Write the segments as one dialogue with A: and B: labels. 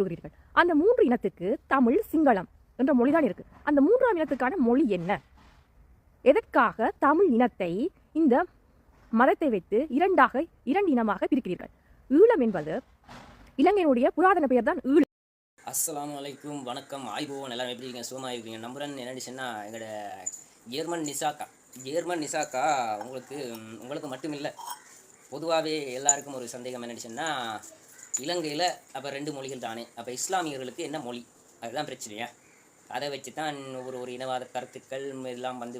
A: கூறுகிறீர்கள். அந்த 3 இனத்துக்கு தமிழ், சிங்களம் என்ற மொழிதான் இருக்கு. அந்த 3ஆம் இனத்துக்கான மொழி என்ன? எதற்காக தமிழ் இனத்தை இந்த மதத்தை வைத்து இரண்டு இனமாக பிரிக்கிறீர்கள்? ஈழம் என்பது இலங்கையினுடைய புராதன பெயர் தான் ஈழம்.
B: அஸ்ஸலாமு அலைக்கும், வணக்கம், ஆய்வோம், எல்லாரும் எப்படி இருக்கீங்க? சும்மா இருக்கீங்க நம்புறேன். என்னடிச்சுன்னா, எங்களோட ஜேர்மன் நிசாக்கா உங்களுக்கு மட்டும் இல்லை, பொதுவாகவே எல்லாருக்கும் ஒரு சந்தேகம் என்னடிச்சுன்னா, இலங்கையில் அப்போ 2 மொழிகள் தானே, அப்போ இஸ்லாமியர்களுக்கு என்ன மொழி? அதுதான் பிரச்சனையா? அதை வச்சு தான் ஒரு இனவாத கருத்துக்கள் எல்லாம் வந்து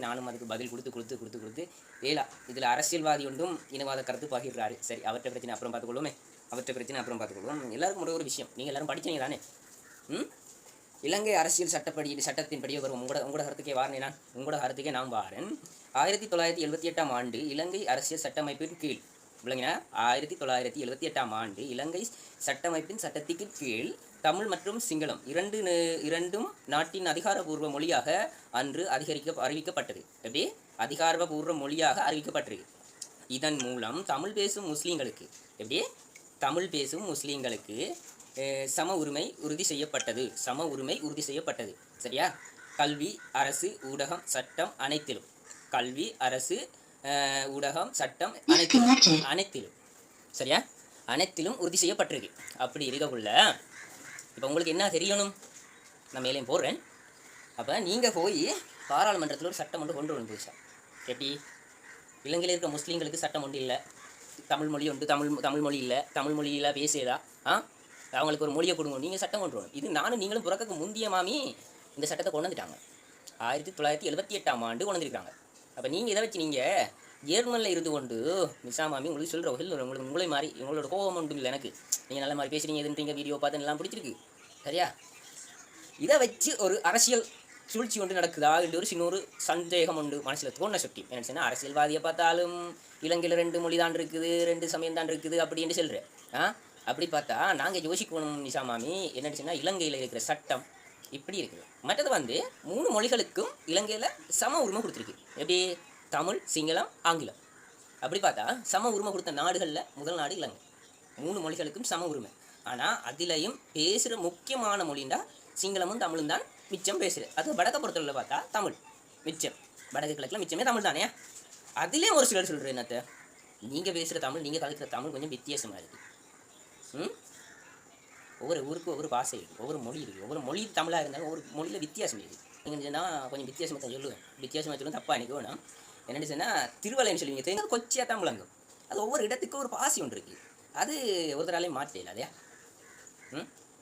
B: நானும் அதுக்கு பதில் கொடுத்து ஏலா இதில் அரசியல்வாதி ஒன்றும் இனவாத கருத்து பகிர்றாரு. சரி, அவற்றை பிரச்சனை அப்புறம் பார்த்துக்கொள்வோம். எல்லாருக்கும் ஒரு விஷயம், நீங்கள் எல்லாரும் படிச்சீங்க தானே? இலங்கை அரசியல் சட்டத்தின்படியே வரும். உங்களோட கருத்துக்கே வாரேன் நான், உங்களோட கருத்துக்கே நான் வாரேன். 1978ஆம் ஆண்டு இலங்கை அரசியல் சட்டமைப்பின் கீழ் விளங்கினா, 1978ஆம் ஆண்டு இலங்கை சட்டமைப்பின் சட்டத்திற்கு கீழ் தமிழ் மற்றும் சிங்களம் இரண்டும் நாட்டின் அதிகாரபூர்வ மொழியாக அன்று அறிவிக்கப்பட்டது. எப்படி? அதிகாரபூர்வ மொழியாக அறிவிக்கப்பட்டது. இதன் மூலம் தமிழ் பேசும் முஸ்லீம்களுக்கு சம உரிமை உறுதி செய்யப்பட்டது. சரியா? கல்வி, அரசு, ஊடகம், சட்டம் அனைத்திலும் சரியா? அனைத்திலும் உறுதி செய்யப்பட்டிருக்கு. அப்படி இருக்கக்குள்ள இப்போ உங்களுக்கு என்ன தெரியணும்? நான் மேலே போடுறேன். அப்போ நீங்கள் போய் பாராளுமன்றத்தில் ஒரு சட்டம் ஒன்று கொண்டு வரணும் புதுசாக. எப்படி? இலங்கையில் இருக்க முஸ்லீம்களுக்கு சட்டம் ஒன்று இல்லை, தமிழ் மொழி உண்டு, தமிழ் மொழி இல்லை, தமிழ் மொழியில் பேசுதா அவங்களுக்கு ஒரு மொழியை கொடுங்க, நீங்கள் சட்டம் கொண்டு வரணும். இது நீங்களும் பிறக்க முந்திய மாமி இந்த சட்டத்தை கொண்டு வந்துட்டாங்க. 1978ஆம் ஆண்டு கொண்டு வந்துருக்காங்க. அப்போ நீங்கள் இதை வச்சு நீங்கள் ஜேர்மனில் இருந்து கொண்டு நிசா மாமி உங்களுக்கு சொல்கிற உங்களை மாதிரி உங்களோட கோபம் ஒன்றும் இல்லை எனக்கு, நீங்கள் நல்ல மாதிரி பேசுகிறீங்க, எதுன்றீங்க, வீடியோ பார்த்து எல்லாம் பிடிச்சிருக்கு. சரியா? இதை வச்சு ஒரு அரசியல் சூழ்ச்சி ஒன்று நடக்குதா என்று ஒரு சின்ன ஒரு சந்தேகம் உண்டு மனசில் தோண சுட்டி. என்ன சொன்னால், அரசியல்வாதியை பார்த்தாலும் இலங்கையில் 2 மொழி தான் இருக்குது, 2 சமயம் தான் இருக்குது அப்படின்னு சொல்கிறேன். அப்படி பார்த்தா நாங்கள் யோசிக்கணும் நிசா மாமி. என்னன்னு சொன்னால், இலங்கையில் இருக்கிற சட்டம் இப்படி இருக்குது. மற்றது 3 மொழிகளுக்கும் இலங்கையில் சம உரிமை கொடுத்துருக்கு. எப்படி? தமிழ், சிங்களம், ஆங்கிலம். அப்படி பார்த்தா சம உரிமை கொடுத்த நாடுகளில் முதல் நாடு இலங்கை. 3 மொழிகளுக்கும் சம உரிமை. ஆனால் அதிலையும் பேசுகிற முக்கியமான மொழின்னா சிங்களமும் தமிழும் தான் மிச்சம் பேசுகிறது. அது வடக்க பொறுத்தவரையில் பார்த்தா தமிழ் மிச்சம், வடக்கு கிழக்கில் மிச்சமே தமிழ் தானே. அதிலே ஒரு சிலர் சொல்கிறேன், என்னத்தை நீங்கள் பேசுகிற தமிழ், நீங்கள் கலக்கிற தமிழ் கொஞ்சம் வித்தியாசமாக இருக்குது. ஒவ்வொரு ஊருக்கு ஒவ்வொரு பாஷை இருக்குது, ஒவ்வொரு மொழி இருக்குது. ஒவ்வொரு மொழி தமிழாக இருந்தாலும் ஒவ்வொரு மொழியில் வித்தியாசம் இருக்குது. நீங்கள் சொன்னால் கொஞ்சம் வித்தியாசமாக தான் சொல்லுவேன். வித்தியாசமாக சொல்லுவேன், தப்பாக எனக்கு வேணும். என்னென்னு சொன்னால், திருவள்ளைன்னு சொல்லுவீங்க, தெரியும், கொச்சியாக தான் முழங்கும். அது ஒவ்வொரு இடத்துக்கும் ஒரு பாசி ஒன்று இருக்குது. அது ஒருத்தராலையும் மாற்றல இல்லையா?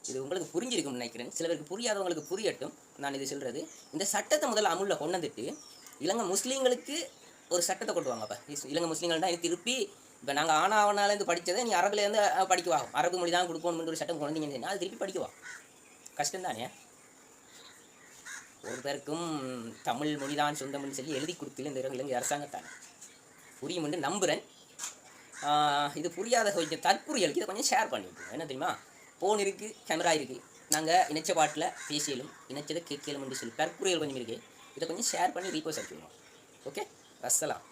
B: இது உங்களுக்கு புரிஞ்சிருக்கும்னு நினைக்கிறேன். சில பேருக்கு புரியாதவங்களுக்கு புரியட்டும் நான் இது சொல்கிறது. இந்த சட்டத்தை முதல்ல அமுலில் கொண்டு வந்துட்டு இலங்கை முஸ்லீம்களுக்கு ஒரு சட்டத்தை கொண்டு வாங்க. அப்போ இலங்கை முஸ்லீம்கள் தான் இது திருப்பி இப்போ நாங்கள் ஆனாவனாலேருந்து படித்ததை நீ அரபுலேருந்து படிக்குவா, அரபு மொழி தான் கொடுக்கணும்னு ஒரு சட்டம் கொண்டு வந்தீங்கன்னு அது திருப்பி படிக்குவா. கஷ்டம் தானே? ஒருத்தருக்கும் தமிழ் மொழி தான் சொந்தம்னு சொல்லி எழுதி கொடுக்கல இந்த இலங்கை அரசாங்கத்தானே. புரியும் என்று நம்புகிறேன். இது புரியாத கொஞ்சம் தற்புரியலுக்கு இதை கொஞ்சம் ஷேர் பண்ணிவிட்டோம். என்ன தெரியுமா? ஃபோன் இருக்குது, கேமரா இருக்குது, நாங்கள் இணைச்ச பாட்டில் பேசியலும் இணைச்சதை கேட்கலும் என்று சொல்லி தற்புரியல் கொஞ்சம் இருக்குது. இதை கொஞ்சம் ஷேர் பண்ணி ரீபோஸ்ட் அடிச்சுடுவோம். ஓகே, அஸ்ஸலாம்.